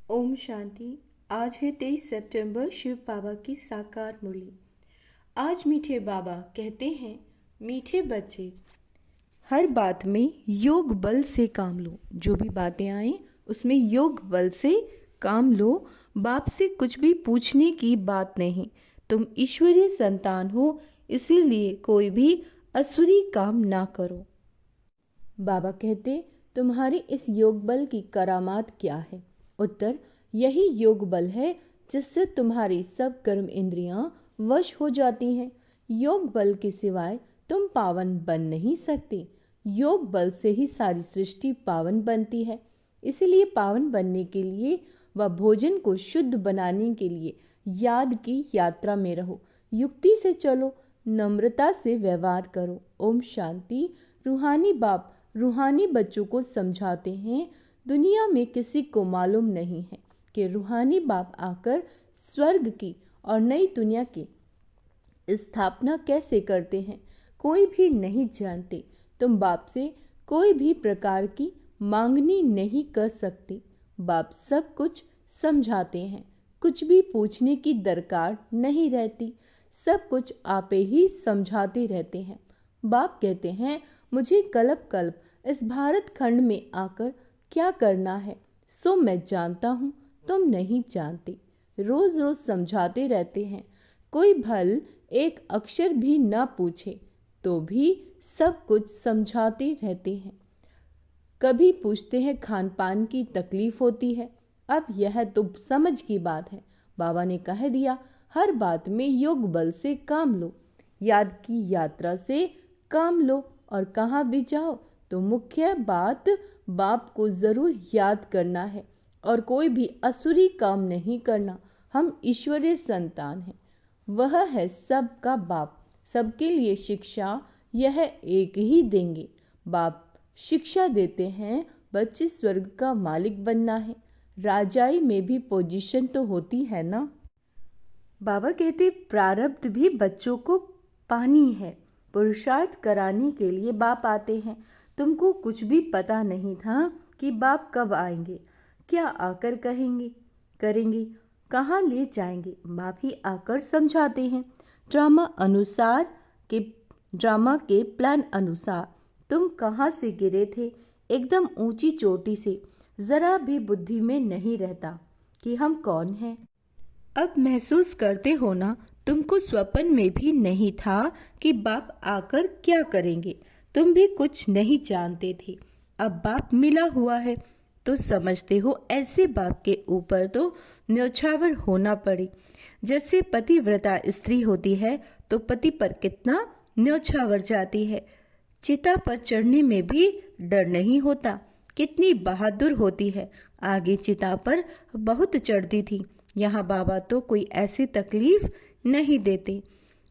ओम शांति। आज है 23 सितंबर, शिव बाबा की साकार मुरली। आज मीठे बाबा कहते हैं, मीठे बच्चे, हर बात में योग बल से काम लो। जो भी बातें आए उसमें योग बल से काम लो। बाप से कुछ भी पूछने की बात नहीं। तुम ईश्वरीय संतान हो, इसीलिए कोई भी असुरी काम ना करो। बाबा कहते, तुम्हारी इस योग बल की करामात क्या है? उत्तर, यही योग बल है जिससे तुम्हारी सब कर्म इंद्रियां वश हो जाती हैं। योग बल के सिवाय तुम पावन बन नहीं सकते। योग बल से ही सारी सृष्टि पावन बनती है। इसीलिए पावन बनने के लिए व भोजन को शुद्ध बनाने के लिए याद की यात्रा में रहो। युक्ति से चलो, नम्रता से व्यवहार करो। ओम शांति। रूहानी बाप रूहानी बच्चों को समझाते हैं, दुनिया में किसी को मालूम नहीं है कि रूहानी बाप आकर स्वर्ग की और नई दुनिया की स्थापना कैसे करते हैं। कोई भी नहीं जानते। तुम बाप से कोई भी प्रकार की मांगनी नहीं कर सकते। बाप सब कुछ समझाते हैं। कुछ भी पूछने की दरकार नहीं रहती। सब कुछ आपे ही समझाते रहते हैं। बाप कहते हैं, मुझे कल्प कल्प इस भारत खंड में आकर क्या करना है सो मैं जानता हूँ, तुम नहीं जानते। रोज रोज समझाते रहते हैं। कोई भल एक अक्षर भी ना पूछे तो भी सब कुछ समझाते रहते हैं। कभी पूछते हैं खान पान की तकलीफ होती है। अब यह तो समझ की बात है। बाबा ने कह दिया, हर बात में योग बल से काम लो, याद की यात्रा से काम लो, और कहाँ भी जाओ तो मुख्य बात बाप को जरूर याद करना है और कोई भी असुरी काम नहीं करना। हम ईश्वरीय संतान हैं। वह है सबका बाप। सबके लिए शिक्षा यह एक ही देंगे। बाप शिक्षा देते हैं, बच्चे स्वर्ग का मालिक बनना है। राजाई में भी पोजीशन तो होती है ना। बाबा कहते, प्रारब्ध भी बच्चों को पानी है। पुरुषार्थ कराने के लिए बाप आते हैं। तुमको कुछ भी पता नहीं था कि बाप कब आएंगे, क्या आकर कहेंगे, करेंगे, कहाँ ले जाएंगे। बाप ही आकर समझाते हैं। ड्रामा के प्लान अनुसार तुम कहाँ से गिरे थे, एकदम ऊंची चोटी से। जरा भी बुद्धि में नहीं रहता कि हम कौन हैं। अब महसूस करते हो ना, तुमको स्वप्न में भी नहीं था कि बाप आकर क्या करेंगे। तुम भी कुछ नहीं जानते थे। अब बाप मिला हुआ है तो समझते हो, ऐसे बाप के ऊपर तो न्यौछावर होना पड़े। जैसे पतिव्रता स्त्री होती है तो पति पर कितना न्यौछावर जाती है। चिता पर चढ़ने में भी डर नहीं होता। कितनी बहादुर होती है। आगे चिता पर बहुत चढ़ती थी। यहाँ बाबा तो कोई ऐसी तकलीफ नहीं देते।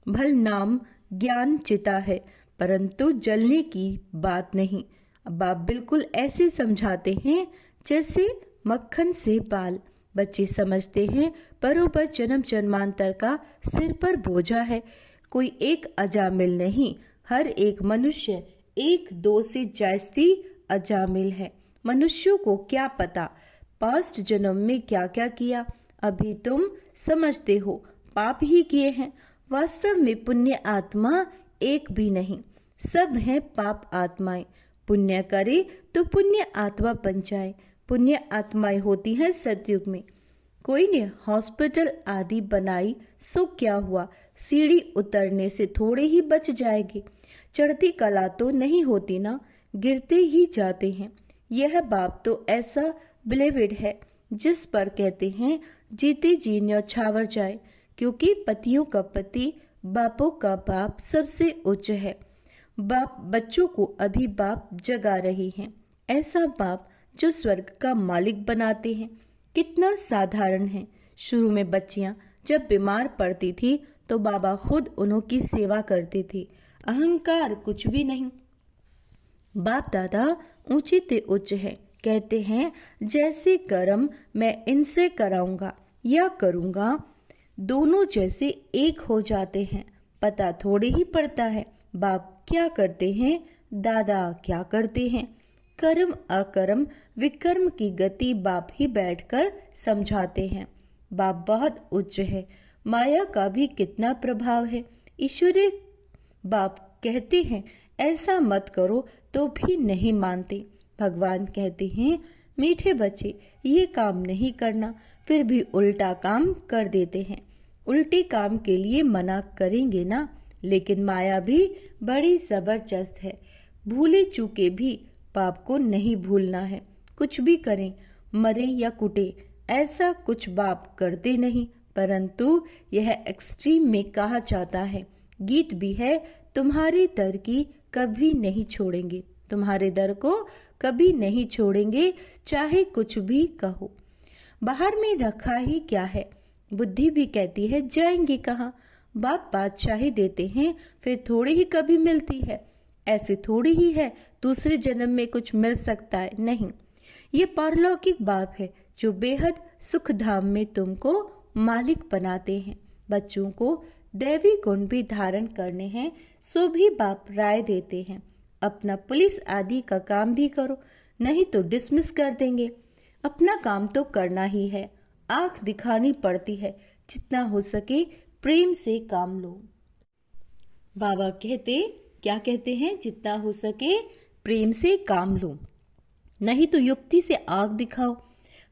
भल नाम ज्ञान चिता है, परंतु जलने की बात नहीं। बाप बिल्कुल ऐसे समझाते हैं जैसे मक्खन से बाल। बच्चे समझते हैं बरोबर जन्म जन्मांतर का सिर पर बोझा है। कोई एक अजामिल नहीं, हर एक मनुष्य एक दो से जास्ती अजामिल है। मनुष्यों को क्या पता पास्ट जन्म में क्या क्या किया। अभी तुम समझते हो पाप ही किए हैं। वास्तव में पुण्य आत्मा एक भी नहीं, सब हैं पाप आत्माएं। पुण्य करे तो पुण्य आत्मा बन जाए। पुण्य आत्माएं होती हैं सतयुग में। कोई ने हॉस्पिटल आदि बनाई सो क्या हुआ, सीढ़ी उतरने से थोड़े ही बच जाएगी। चढ़ती कला तो नहीं होती ना, गिरते ही जाते हैं। यह बाप तो ऐसा बिलेविड है जिस पर कहते हैं जीते जी न्यौछावर जाए, क्योंकि पतियों का पति बापों का बाप सबसे उच्च है। बाप बच्चों को अभी बाप जगा रही हैं। ऐसा बाप जो स्वर्ग का मालिक बनाते हैं। कितना साधारण है। शुरू में बच्चियां जब बीमार पड़ती थी तो बाबा खुद उनकी सेवा करते थे। अहंकार कुछ भी नहीं। बाप दादा ऊंचे ते उच्च है। कहते हैं जैसे कर्म मैं इनसे कराऊंगा या करूंगा, दोनों जैसे एक हो जाते हैं। पता थोड़े ही पड़ता है बाप क्या करते हैं, दादा क्या करते हैं। कर्म अकर्म विकर्म की गति बाप ही बैठकर समझाते हैं। बाप बहुत उच्च है, माया का भी कितना प्रभाव है। ईश्वरीय बाप कहते हैं ऐसा मत करो तो भी नहीं मानते। भगवान कहते हैं मीठे बच्चे ये काम नहीं करना, फिर भी उल्टा काम कर देते हैं। उल्टे काम के लिए मना करेंगे ना, लेकिन माया भी बड़ी जबरदस्त है। भूले चूके भी पाप को नहीं भूलना है। कुछ भी करें, मरे या कुटे, ऐसा कुछ बाप करते नहीं, परंतु यह एक्सट्रीम में कहा जाता है। गीत भी है, तुम्हारे दर की कभी नहीं छोड़ेंगे, तुम्हारे दर को कभी नहीं छोड़ेंगे, चाहे कुछ भी कहो। बाहर में रखा ही क्या है, बुद्धि भी कहती है जाएंगे कहाँ। बाप बादशाही देते हैं, फिर थोड़ी ही कभी मिलती है। ऐसे थोड़ी ही है दूसरे जन्म में कुछ मिल सकता है, नहीं। ये पारलौकिक बाप है जो बेहद सुख धाम में तुमको मालिक बनाते हैं। बच्चों को दैवी गुण भी धारण करने हैं, सो भी बाप राय देते हैं। अपना पुलिस आदि का काम भी करो, नहीं तो डिसमिस कर देंगे। अपना काम तो करना ही है, आंख दिखानी पड़ती है। जितना हो सके प्रेम से काम लो। बाबा क्या कहते हैं, जितना हो सके प्रेम से काम लो, नहीं तो युक्ति से आंख दिखाओ।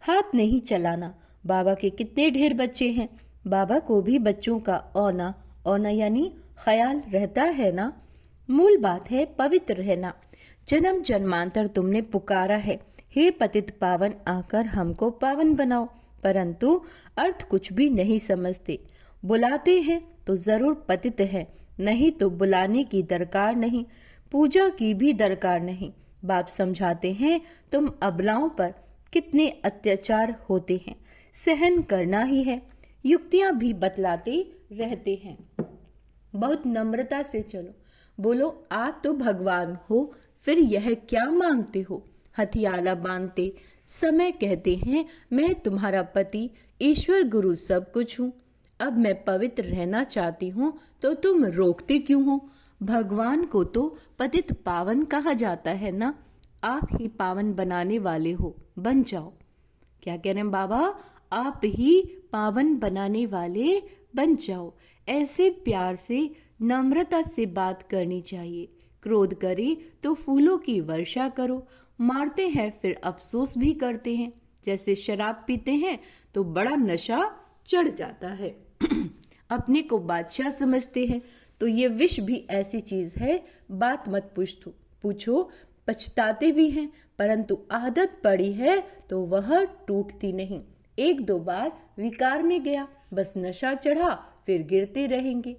हाथ नहीं चलाना। बाबा के कितने ढेर बच्चे हैं, बाबा को भी बच्चों का औना यानी ख्याल रहता है ना। मूल बात है पवित्र रहना। जन्म जन्मांतर तुमने पुकारा है, हे पतित पावन आकर हमको पावन बनाओ, परंतु अर्थ कुछ भी नहीं समझते। बुलाते हैं तो जरूर पतित है, नहीं तो बुलाने की दरकार नहीं, पूजा की भी दरकार नहीं। बाप समझाते हैं तुम अबलाओं पर कितने अत्याचार होते हैं, सहन करना ही है। युक्तियां भी बतलाते रहते हैं। बहुत नम्रता से चलो, बोलो आप तो भगवान हो, फिर यह क्या मांगते हो। हथियाला बांधते समय कहते हैं मैं तुम्हारा पति, ईश्वर, गुरु सब कुछ हूँ। अब मैं पवित्र रहना चाहती हूँ तो तुम रोकते क्यों हो। भगवान को तो पतित पावन कहा जाता है ना, आप ही पावन बनाने वाले हो, बन जाओ। क्या कह रहे हैं बाबा, आप ही पावन बनाने वाले बन जाओ। ऐसे प्यार से नम्रता से बात करनी चाहिए। क्रोध करे तो फूलों की वर्षा करो, मारते हैं फिर अफसोस भी करते हैं। जैसे शराब पीते हैं तो बड़ा नशा चढ़ जाता है अपने को बादशाह समझते हैं, तो ये विष भी ऐसी चीज है, बात मत पूछो। पछताते भी हैं, परंतु आदत पड़ी है तो वह टूटती नहीं। एक दो बार विकार में गया, बस नशा चढ़ा, फिर गिरते रहेंगे।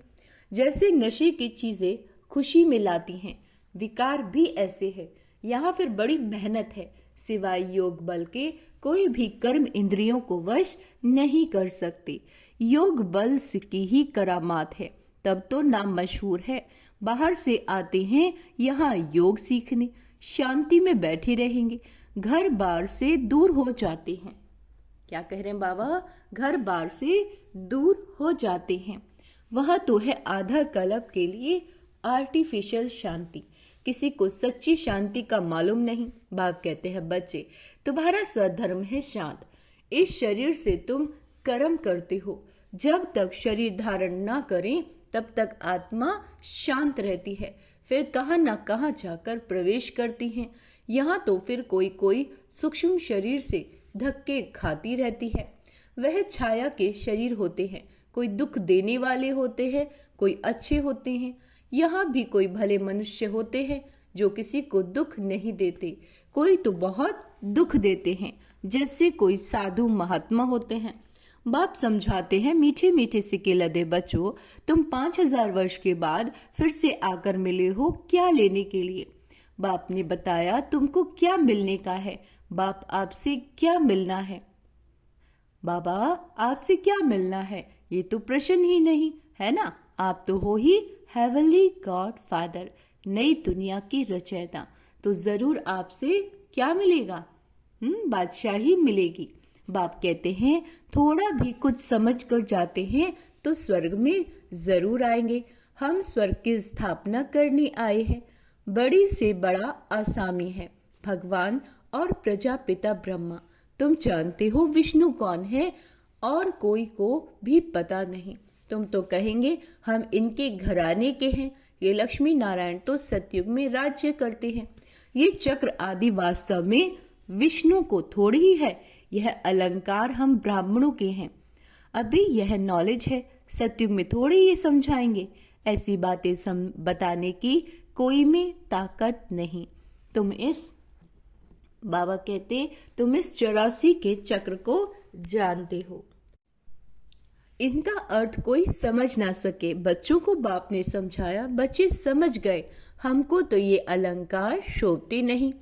जैसे नशे की चीजें खुशी में लाती हैं, विकार भी ऐसे है। यहाँ फिर बड़ी मेहनत है, सिवाय योग बल के कोई भी कर्म इंद्रियों को वश नहीं कर सकते। योग बल की ही करामात है, तब तो नाम मशहूर है। बाहर से आते हैं यहाँ योग सीखने, शांति में बैठे रहेंगे, घर बार से दूर हो जाते हैं। क्या कह रहे हैं बाबा, घर बार से दूर हो जाते हैं। वह तो है आधा कल्प के लिए आर्टिफिशियल शांति, किसी को सच्ची शांति का मालूम नहीं। बाप कहते हैं बच्चे तुम्हारा स्वधर्म है शांत, इस शरीर से तुम कर्म करते हो। जब तक शरीर धारण ना करें तब तक आत्मा शांत रहती है, फिर कहाँ ना कहाँ जाकर प्रवेश करती है। यहाँ तो फिर कोई सूक्ष्म शरीर से धक्के खाती रहती है। वह छाया के शरीर होते हैं, कोई दुख देने वाले होते हैं, कोई अच्छे होते हैं। यहाँ भी कोई भले मनुष्य होते हैं जो किसी को दुख नहीं देते, कोई तो बहुत दुख देते हैं, जैसे कोई साधु महात्मा होते हैं। बाप समझाते हैं मीठे मीठे सिक्के लदे बच्चों, तुम 5000 वर्ष के बाद फिर से आकर मिले हो, क्या लेने के लिए। बाप ने बताया तुमको क्या मिलने का है। बाप आपसे क्या मिलना है, बाबा आपसे क्या मिलना है, ये तो प्रश्न ही नहीं है ना। आप तो हो ही हेवनली गॉड फादर, नई दुनिया की रचयिता, तो जरूर आपसे क्या मिलेगा, बादशाही मिलेगी। बाप कहते हैं थोड़ा भी कुछ समझ कर जाते हैं तो स्वर्ग में जरूर आएंगे। हम स्वर्ग की स्थापना करने आए हैं। बड़ी से बड़ा आसामी है, भगवान और प्रजापिता ब्रह्मा। तुम जानते हो विष्णु कौन है? और कोई को भी पता नहीं। तुम तो कहेंगे हम इनके घराने के हैं। ये लक्ष्मी नारायण तो सतयुग में राज्य करते हैं। ये चक्र आदि वास्तव में विष्णु को थोड़ी ही है। यह अलंकार हम ब्राह्मणों के हैं। अभी यह नॉलेज है, सतयुग में थोड़ी ये समझाएंगे। ऐसी बातें बताने की कोई में ताकत नहीं। बाबा कहते तुम इस 84 के चक्र को जानते हो। इनका अर्थ कोई समझ ना सके। बच्चों को बाप ने समझाया, बच्चे समझ गए। हमको तो ये अलंकार शोभते नहीं।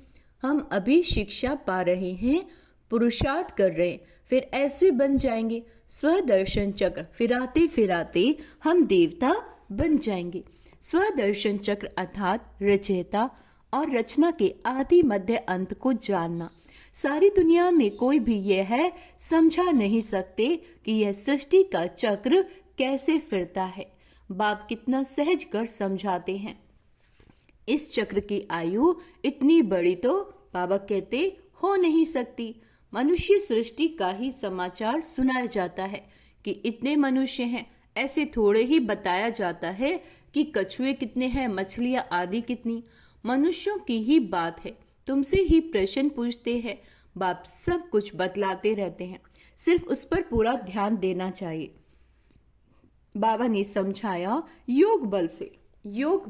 हम अभी शिक्षा पा रहे हैं, पुरुषार्थ कर रहे हैं, फिर ऐसे बन जाएंगे। स्वदर्शन चक्र फिराते फिराते हम देवता बन जाएंगे। स्वदर्शन चक्र अर्थात रचयिता और रचना के आदि मध्य अंत को जानना। सारी दुनिया में कोई भी यह समझा नहीं सकते कि यह सृष्टि का चक्र कैसे फिरता है। बाप कितना सहज कर समझाते हैं। इस चक्र की आयु इतनी बड़ी तो बाबा कहते हो नहीं सकती। मनुष्य सृष्टि का ही समाचार सुनाया जाता है कि इतने मनुष्य हैं। ऐसे थोड़े ही बताया जाता है कि कछुए कितने हैं, मछलियां आदि कितनी। मनुष्यों की ही बात है। तुमसे ही प्रश्न पूछते हैं। बाप सब कुछ बतलाते रहते हैं, सिर्फ उस पर पूरा ध्यान देना चाहिए। बाबा ने समझाया, योग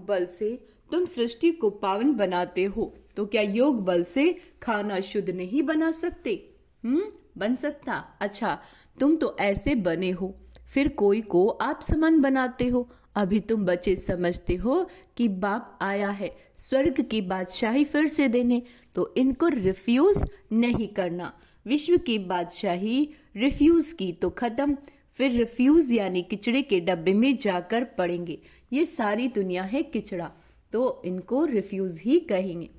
बल से तुम सृष्टि को पावन बनाते हो, तो क्या योग बल से खाना शुद्ध नहीं बना सकते? बन सकता। अच्छा, तुम तो ऐसे बने हो, फिर कोई को आप समान बनाते हो। अभी तुम बच्चे समझते हो कि बाप आया है स्वर्ग की बादशाही फिर से देने, तो इनको रिफ्यूज नहीं करना। विश्व की बादशाही रिफ्यूज की तो खत्म, फिर रिफ्यूज यानी किचड़े के डब्बे में जाकर पड़ेंगे। ये सारी दुनिया है किचड़ा, तो इनको रिफ्यूज ही कहेंगे।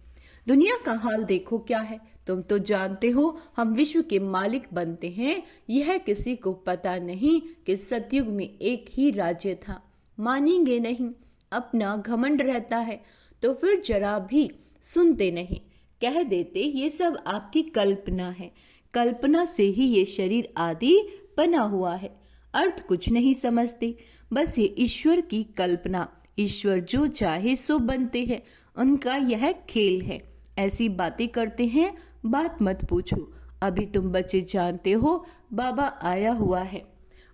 दुनिया का हाल देखो क्या है। तुम तो जानते हो हम विश्व के मालिक बनते हैं। यह किसी को पता नहीं कि सतयुग में एक ही राज्य था। मानेंगे नहीं, अपना घमंड रहता है, तो फिर जरा भी सुनते नहीं। कह देते ये सब आपकी कल्पना है। कल्पना से ही ये शरीर आदि बना हुआ है। अर्थ कुछ नहीं समझते, बस ये ईश्वर की कल्पना। ईश्वर जो चाहे सो बनते हैं, उनका यह खेल है। ऐसी बातें करते हैं, बात मत पूछो। अभी तुम बच्चे जानते हो बाबा आया हुआ है।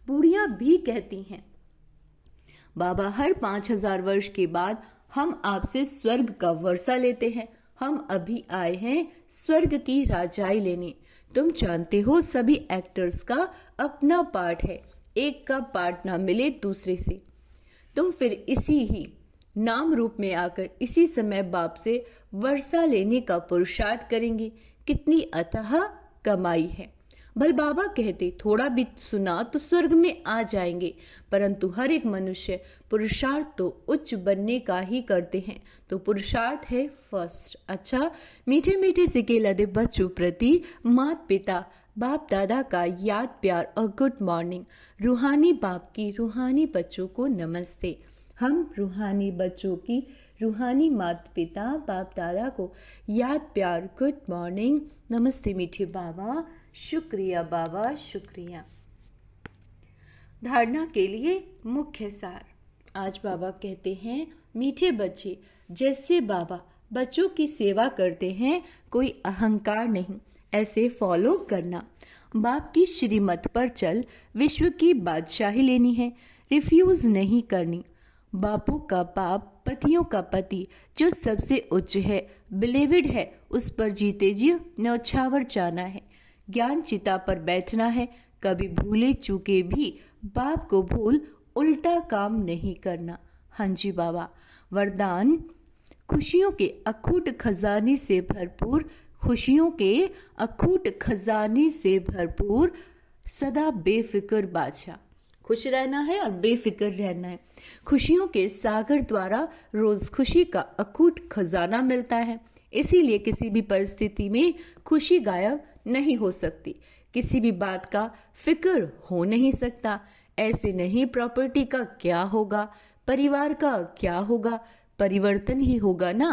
बूढ़ियां भी कहती हैं, बाबा हर 5000 वर्ष के बाद हम आपसे स्वर्ग का वर्षा लेते हैं। हम अभी आए हैं स्वर्ग की राजाई लेने। तुम जानते हो सभी एक्टर्स का अपना पार्ट है, एक का पार्ट ना मिले दूसरे से। तुम फिर इसी ही नाम रूप में आकर इसी समय बाप से वर्षा लेने का पुरुषार्थ करेंगे। कितनी अथाह कमाई है। भल बाबा कहते थोड़ा भी सुना तो स्वर्ग में आ जाएंगे, परंतु हर एक मनुष्य पुरुषार्थ तो उच्च बनने का ही करते हैं, तो पुरुषार्थ है फर्स्ट। अच्छा, मीठे मीठे सिके लदे बच्चों प्रति माता पिता बाप दादा का याद प्यार और गुड मॉर्निंग। रूहानी बाप की रूहानी बच्चों को नमस्ते। हम रूहानी बच्चों की रूहानी माता पिता बाप दादा को याद प्यार गुड मॉर्निंग नमस्ते। मीठे बाबा, शुक्रिया बाबा, शुक्रिया। धारणा के लिए मुख्य सार। आज बाबा कहते हैं, मीठे बच्चे, जैसे बाबा बच्चों की सेवा करते हैं, कोई अहंकार नहीं, ऐसे फॉलो करना। बाप की श्रीमत पर चल, विश्व की बादशाही लेनी है, रिफ्यूज नहीं करनी। बापों का बाप, पतियों का पति, जो सबसे उच्च है, बिलीविड है, उस पर जीते जी न्यौछावर जाना है। ज्ञान चिता पर बैठना है, कभी भूले चूके भी बाप को भूल उल्टा काम नहीं करना। हाँ जी बाबा। वरदान, खुशियों के अखूट खजाने से भरपूर, खुशियों के अखूट खजाने से भरपूर, सदा बेफिक्र बादशाह। खुश रहना है और बेफिक्र रहना है। खुशियों के सागर द्वारा रोज खुशी का अखूट खजाना मिलता है, इसीलिए किसी भी परिस्थिति में खुशी गायब नहीं हो सकती। किसी भी बात का फिक्र हो नहीं सकता। ऐसे नहीं प्रॉपर्टी का क्या होगा, परिवार का क्या होगा, परिवर्तन ही होगा ना।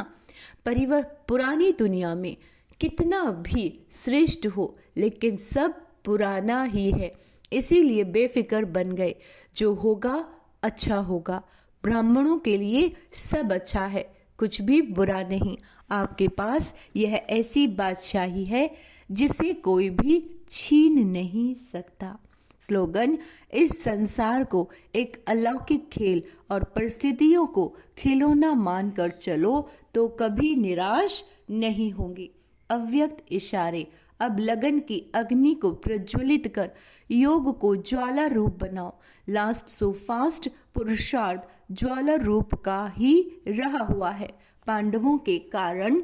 पुरानी दुनिया में कितना भी श्रेष्ठ हो लेकिन सब पुराना ही है, इसीलिए बेफिक्र बन गए। जो होगा अच्छा होगा। ब्राह्मणों के लिए सब अच्छा है, कुछ भी बुरा नहीं। आपके पास यह ऐसी बादशाही है जिसे कोई भी छीन नहीं सकता। स्लोगन: इस संसार को एक अलौकिक खेल और परिस्थितियों को खिलौना मानकर चलो तो कभी निराश नहीं होंगे। अव्यक्त इशारे: अब लगन की अग्नि को प्रज्वलित कर योग को ज्वाला रूप बनाओ। लास्ट सो फास्ट पुरुषार्थ ज्वाला रूप का ही रहा हुआ है। पांडवों के कारण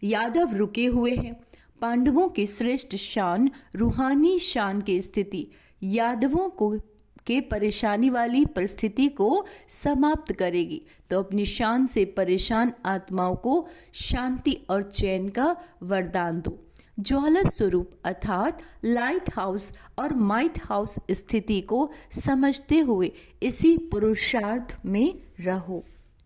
यादव रुके हुए हैं। पांडवों की श्रेष्ठ शान रूहानी शान की स्थिति यादवों को के परेशानी वाली परिस्थिति को समाप्त करेगी। तो अपनी शान से परेशान आत्माओं को शांति और चैन का वरदान दो। ज्वाला स्वरूप अर्थात लाइट हाउस और माइट हाउस स्थिति को समझते हुए इसी पुरुषार्थ में रहो।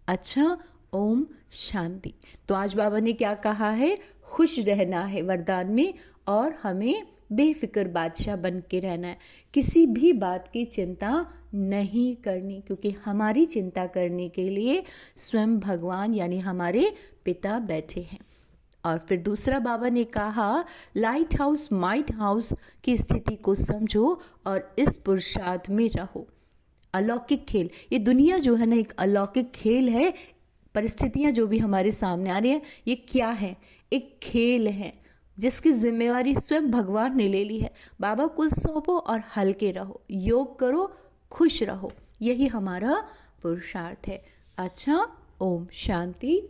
अच्छा, ओम शांति। तो आज बाबा ने क्या कहा है? खुश रहना है वरदान में और हमें बेफिक्र बादशाह बन के रहना है। किसी भी बात की चिंता नहीं करनी, क्योंकि हमारी चिंता करने के लिए स्वयं भगवान यानी हमारे पिता बैठे हैं। और फिर दूसरा बाबा ने कहा लाइट हाउस माइट हाउस की स्थिति को समझो और इस पुरुषार्थ में रहो। अलौकिक खेल, ये दुनिया जो है ना एक अलौकिक खेल है। परिस्थितियां जो भी हमारे सामने आ रही हैं ये क्या है? एक खेल है जिसकी जिम्मेवारी स्वयं भगवान ने ले ली है। बाबा को सौंपो और हल्के रहो, योग करो, खुश रहो, यही हमारा पुरुषार्थ है। अच्छा, ओम शांति।